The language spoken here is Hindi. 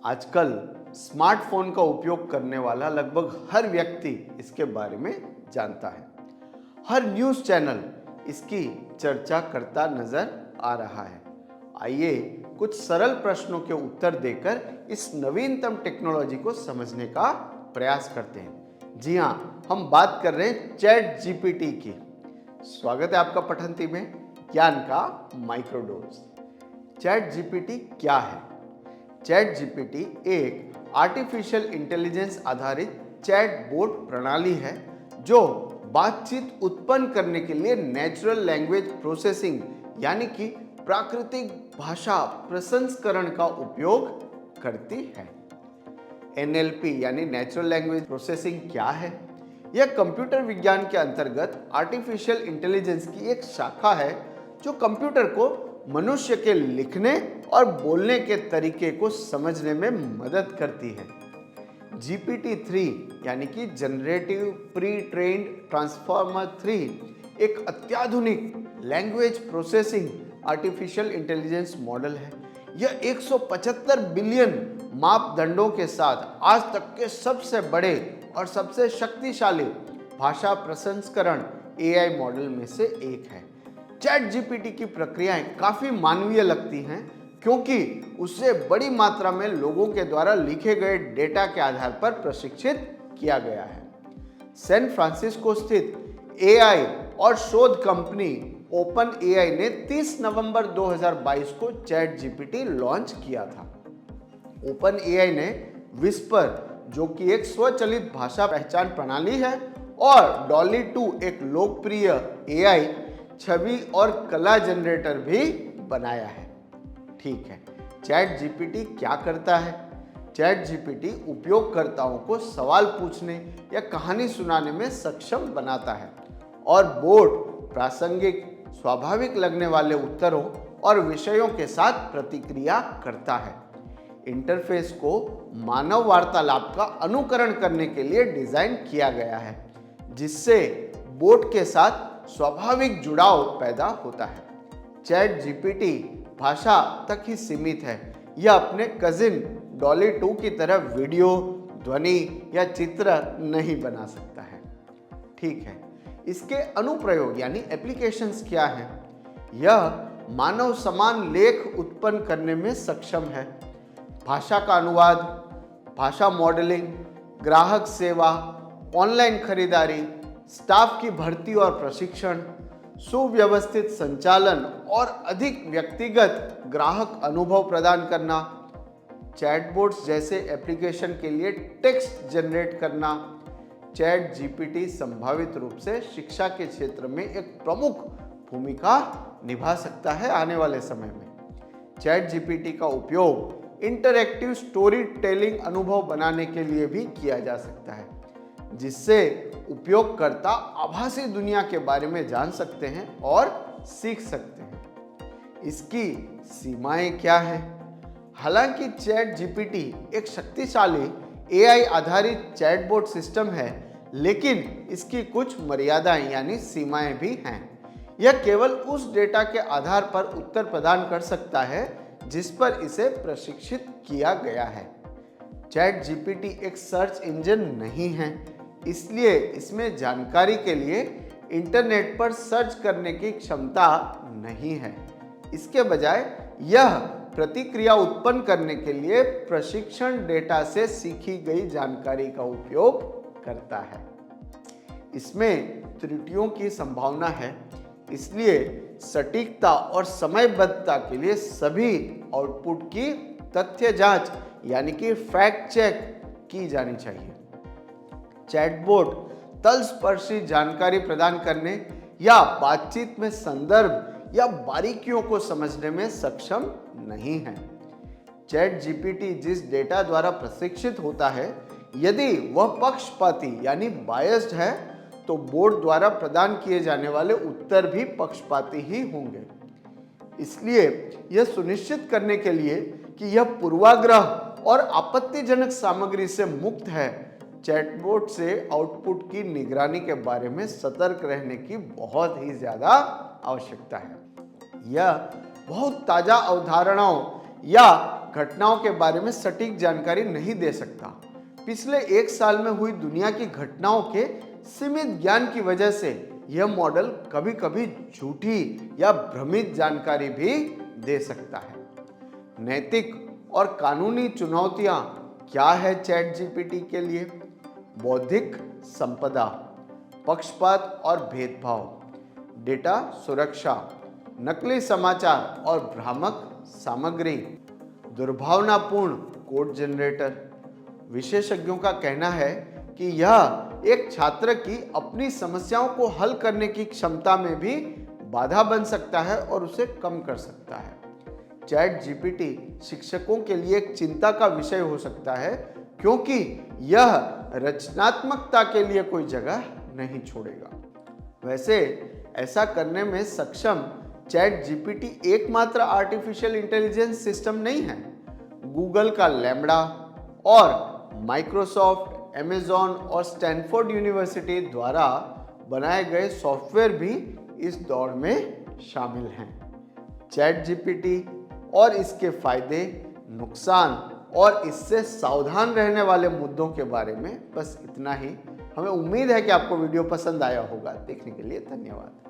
आजकल स्मार्टफोन का उपयोग करने वाला लगभग हर व्यक्ति इसके बारे में जानता है। हर न्यूज़ चैनल इसकी चर्चा करता नजर आ रहा है। आइए कुछ सरल प्रश्नों के उत्तर देकर इस नवीनतम टेक्नोलॉजी को समझने का प्रयास करते हैं। जी हाँ, हम बात कर रहे हैं चैट जीपीटी की। स्वागत है आपका पठंती में ज्ञान का माइक्रोडोज। चैट जीपीटी क्या है? चैट जीपीटी एक आर्टिफिशियल इंटेलिजेंस आधारित चैटबॉट प्रणाली है जो बातचीत उत्पन्न करने के लिए नेचुरल लैंग्वेज प्रोसेसिंग यानी कि प्राकृतिक भाषा प्रसंस्करण का उपयोग करती है। एनएलपी यानी नेचुरल लैंग्वेज प्रोसेसिंग क्या है? यह कंप्यूटर विज्ञान के अंतर्गत आर्टिफिशियल इंटेलिजेंस की एक शाखा है जो कंप्यूटर को मनुष्य के लिखने और बोलने के तरीके को समझने में मदद करती है। GPT-3 यानी कि जनरेटिव प्री ट्रेन्ड ट्रांसफॉर्मर 3 एक अत्याधुनिक language processing artificial intelligence model है। यह 175 बिलियन मापदंडों के साथ आज तक के सबसे बड़े और सबसे शक्तिशाली भाषा प्रसंस्करण AI मॉडल में से एक है। चैट जीपीटी की प्रक्रियाएं काफी मानवीय लगती हैं क्योंकि उसे बड़ी मात्रा में लोगों के द्वारा लिखे गए डेटा के आधार पर प्रशिक्षित किया गया है। सैन फ्रांसिस्को स्थित AI और शोध कंपनी ओपन AI ने 30 नवंबर 2022 को चैट जीपीटी लॉन्च किया था। ओपन AI ने विस्पर जो कि एक स्वचालित भाषा पहचान प्रणाली है और डॉली 2 एक लोकप्रिय AI छवि और कला जनरेटर भी बनाया है। ठीक है, चैट जीपीटी क्या करता है? चैट जीपीटी उपयोगकर्ताओं को सवाल पूछने या कहानी सुनाने में सक्षम बनाता है और बोट प्रासंगिक, स्वाभाविक लगने वाले उत्तरों और विषयों के साथ प्रतिक्रिया करता है। इंटरफेस को मानव वार्तालाप का अनुकरण करने के लिए डिजाइन किया गया है जिससे बोट के साथ स्वाभाविक जुड़ाव पैदा होता है। चैट जीपीटी भाषा तक ही सीमित है। यह अपने कजिन डॉली 2 की तरह वीडियो, ध्वनि या चित्र नहीं बना सकता है। ठीक है, इसके अनुप्रयोग यानी एप्लीकेशंस क्या हैं? यह मानव समान लेख उत्पन्न करने में सक्षम है। भाषा का अनुवाद, भाषा मॉडलिंग, ग्राहक सेवा, ऑनलाइन खरीदारी, स्टाफ की भर्ती और प्रशिक्षण, सुव्यवस्थित संचालन और अधिक व्यक्तिगत ग्राहक अनुभव प्रदान करना, चैटबॉट्स जैसे एप्लीकेशन के लिए टेक्स्ट जनरेट करना। चैट जीपीटी संभावित रूप से शिक्षा के क्षेत्र में एक प्रमुख भूमिका निभा सकता है आने वाले समय में। चैट जीपीटी का उपयोग इंटरैक्टिव स्टोरी टेलिंग अनुभव बनाने के लिए भी किया जा सकता है जिससे उपयोगकर्ता आभासी दुनिया के बारे में जान सकते हैं और सीख सकते हैं। इसकी सीमाएं क्या हैं? हालांकि चैट जीपीटी एक शक्तिशाली AI आधारित चैटबॉट सिस्टम है, लेकिन इसकी कुछ मर्यादाएं यानी सीमाएं भी हैं। यह केवल उस डेटा के आधार पर उत्तर प्रदान कर सकता है जिस पर इसे प्रशिक्षित किया गया है। चैट जीपीटी एक सर्च इंजन नहीं है, इसलिए इसमें जानकारी के लिए इंटरनेट पर सर्च करने की क्षमता नहीं है। इसके बजाय यह प्रतिक्रिया उत्पन्न करने के लिए प्रशिक्षण डेटा से सीखी गई जानकारी का उपयोग करता है। इसमें त्रुटियों की संभावना है, इसलिए सटीकता और समयबद्धता के लिए सभी आउटपुट की तथ्य जांच यानी कि फैक्ट चेक की जानी चाहिए। चैटबॉट तलस्पर्शी जानकारी प्रदान करने या बातचीत में संदर्भ या बारीकियों को समझने में सक्षम नहीं है। चैट जीपीटी जिस डेटा द्वारा प्रशिक्षित होता है, यदि वह पक्षपाती यानी बायस्ड है तो बोर्ड द्वारा प्रदान किए जाने वाले उत्तर भी पक्षपाती ही होंगे। इसलिए यह सुनिश्चित करने के लिए कि यह पूर्वाग्रह और आपत्तिजनक सामग्री से मुक्त है, चैटबॉट से आउटपुट की निगरानी के बारे में सतर्क रहने की बहुत ही ज्यादा आवश्यकता है। यह बहुत ताजा अवधारणाओं या घटनाओं के बारे में सटीक जानकारी नहीं दे सकता। पिछले 1 साल में हुई दुनिया की घटनाओं के सीमित ज्ञान की वजह से यह मॉडल कभी-कभी झूठी या भ्रमित जानकारी भी दे सकता है। नैतिक और कानूनी चुनौतियां क्या है चैट जीपीटी के लिए? बौद्धिक संपदा, पक्षपात और भेदभाव, डेटा सुरक्षा, नकली समाचार और भ्रामक सामग्री, दुर्भावनापूर्ण कोड जनरेटर। विशेषज्ञों का कहना है कि यह एक छात्र की अपनी समस्याओं को हल करने की क्षमता में भी बाधा बन सकता है और उसे कम कर सकता है। चैट जीपीटी शिक्षकों के लिए एक चिंता का विषय हो सकता है, क्योंकि यह रचनात्मकता के लिए कोई जगह नहीं छोड़ेगा। वैसे ऐसा करने में सक्षम चैट जीपीटी एकमात्र आर्टिफिशियल इंटेलिजेंस सिस्टम नहीं है। गूगल का लैम्बडा और माइक्रोसॉफ्ट, अमेज़न और स्टैनफोर्ड यूनिवर्सिटी द्वारा बनाए गए सॉफ्टवेयर भी इस दौड़ में शामिल हैं। चैट जीपीटी और इसके फायदे, नुकसान और इससे सावधान रहने वाले मुद्दों के बारे में बस इतना ही। हमें उम्मीद है कि आपको वीडियो पसंद आया होगा। देखने के लिए धन्यवाद।